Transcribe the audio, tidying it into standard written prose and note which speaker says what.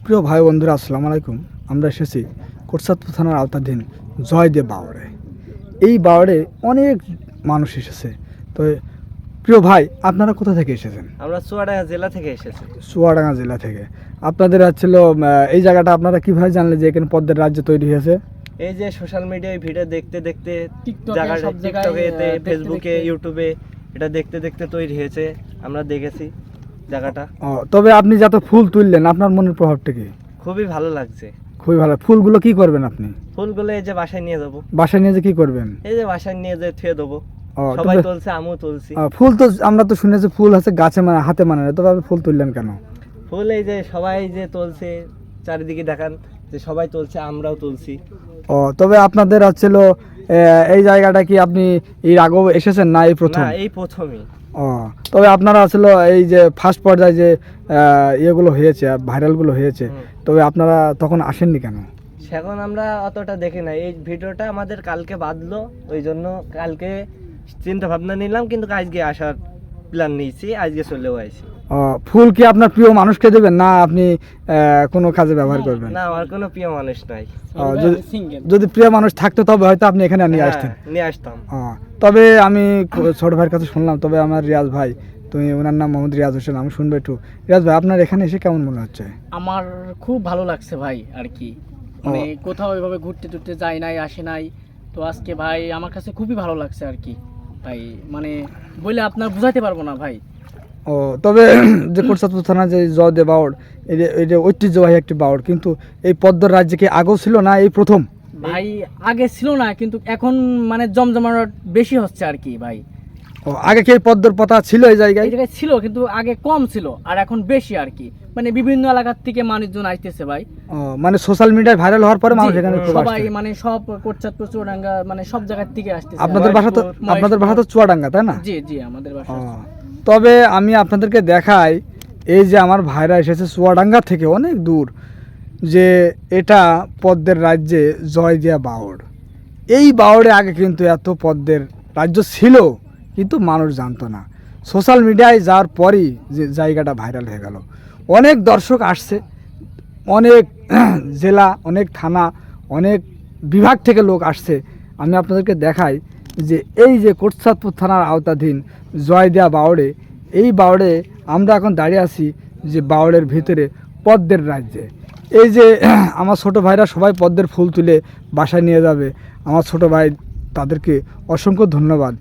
Speaker 1: প্রিয় ভাই বন্ধুরা, আসসালামু আলাইকুম। আমরা এসেছি কোটচাঁদপুর থানার আওতাধীন জয়দেব বাওড়ে। এই বাওড়ে অনেক মানুষ এসেছে। তো প্রিয় ভাই, আপনারা কোথা থেকে এসেছেন?
Speaker 2: আমরা চুয়াডাঙ্গা জেলা থেকে এসেছি।
Speaker 1: চুয়াডাঙ্গা জেলা থেকে। আপনাদের ছিল এই জায়গাটা আপনারা কিভাবে জানলেন যে এখানে পদ্মের রাজ্য তৈরি হয়েছে?
Speaker 2: এই যে সোশ্যাল মিডিয়ায় ভিডিও দেখতে দেখতে
Speaker 3: সব জায়গায়
Speaker 2: টিকটকে, ফেসবুকে, ইউটিউবে এটা দেখতে দেখতে তৈরি হয়েছে। আমরা দেখেছি জায়গাটা।
Speaker 1: তবে আপনি যত ফুল তুললেন, আপনার মনের প্রভাবটা কি?
Speaker 2: খুবই ভালো লাগছে।
Speaker 1: খুবই ভালো। ফুলগুলো কি করবেন আপনি?
Speaker 2: ফুলগুলো এই যে বাসায় নিয়ে যাবো।
Speaker 1: বাসায় নিয়ে যে কি করবেন?
Speaker 2: এই যে বাসায় নিয়ে যে থুয়ে দেবো। সবাই
Speaker 1: তবে
Speaker 2: তুলছে, আমিও তুলছি।
Speaker 1: ফুল তো আমরা তো শুনেছি ফুল আছে গাছে মানে হাতে মানে, তবে আপনি ফুল তুললেন কেন?
Speaker 2: ফুল এই যে সবাই যে তুলছে, চারিদিকে দেখান যে সবাই তুলছে, আমরাও তুলছি।
Speaker 1: তবে আপনাদের ছিল এই জায়গাটা কি আপনি এর আগেও এসেছেন না এই প্রথম?
Speaker 2: না, এই প্রথমই।
Speaker 1: তবে আপনারা ছিল এই যে ফার্স্ট পর্যায়ে যে ইয়েগুলো হয়েছে, ভাইরালগুলো হয়েছে, তবে আপনারা তখন আসেননি কেন?
Speaker 2: এখন আমরা অতটা দেখি না। এই ভিডিওটা আমাদের কালকে বাঁধলো, ওই জন্য কালকে চিন্তা ভাবনা নিলাম, কিন্তু আজকে আসার প্ল্যান নিয়েছি, আজকে চলেও আইছি।
Speaker 1: ফুল কি আপনার প্রিয় মানুষকে দেবেন না আপনি কোনো কাজে ব্যবহার করবেন?
Speaker 2: না, আমার কোনো প্রিয় মানুষ নাই।
Speaker 1: যদি প্রিয় মানুষ থাকতো তবে হয়তো আপনি এখানে নিয়ে আসতেন।
Speaker 2: নিয়ে আসতাম।
Speaker 1: তবে আমি ছোট ভাইয়ের কাছে শুনলাম, তবে আমার রিয়াজ ভাই, তুমি ওনার নাম মোহাম্মদ রিয়াজ হোসেন, আমি শুনবো একটু। রিয়াজ ভাই, আপনার এখানে এসে কেমন মনে হচ্ছে?
Speaker 3: আমার খুব ভালো লাগছে ভাই, আর কি মানে কোথাও এভাবে ঘুরতে টুরতে যাই নাই, আসে নাই, তো আজকে ভাই আমার কাছে খুবই ভালো লাগছে আর কি ভাই, মানে বলে আপনার বুঝাইতে পারবো না ভাই।
Speaker 1: তবে যে কোটচাঁদপুর থানা যে জয়দেব বাওড়, এটা ঐতিহ্যবাহী একটি বাওড়, কিন্তু এই পদ্মার রাজ্যে কি আগেও ছিল না এই প্রথম?
Speaker 3: ভাই আগে ছিল না, কিন্তু এখন মানে জমজমাট বেশি হচ্ছে আর কি ভাই।
Speaker 1: আগে কি এই পদ্মার পাতা ছিল এই জায়গায়?
Speaker 3: এই জায়গায় ছিল, কিন্তু আগে কম ছিল, আর এখন বেশি আর কি, মানে বিভিন্ন এলাকার থেকে মানুষজন আসতেছে ভাই।
Speaker 1: মানে সোশ্যাল মিডিয়ায় ভাইরাল হওয়ার পরে মানুষ এখানে
Speaker 3: সবাই মানে সব কোটচাঁদপুর, চুয়াডাঙ্গা, মানে সব জায়গার থেকে আসতেছে।
Speaker 1: আপনাদের বাসা তো চুয়াডাঙ্গা, তাই না?
Speaker 3: জি জি, আমাদের বাসা।
Speaker 1: তবে আমি আপনাদেরকে দেখাই, এই যে আমার ভাইরা এসেছে চুয়াডাঙ্গা থেকে অনেক দূর, যে এটা পদ্মের রাজ্যে জয়দিয়া বাওড়। এই বাওড়ে আগে কিন্তু এত পদ্মের রাজ্য ছিল, কিন্তু মানুষ জানতো না। সোশ্যাল মিডিয়ায় যাওয়ার পরই যে জায়গাটা ভাইরাল হয়ে গেল। অনেক দর্শক আসছে, অনেক জেলা, অনেক থানা, অনেক বিভাগ থেকে লোক আসছে। আমি আপনাদেরকে দেখাই যে এই যে কোটচাঁদপুর থানার আওতাধীন জয়দিয়া বাওড়ে, এই বাওড়ে আমরা এখন দাঁড়িয়ে আছি যে বাওড়ের ভিতরে পদ্মের রাজ্যে। এই যে আমার ছোটো ভাইরা সবাই পদ্মের ফুল তুলে বাসায় নিয়ে যাবে, আমার ছোটো ভাই, তাদেরকে অসংখ্য ধন্যবাদ।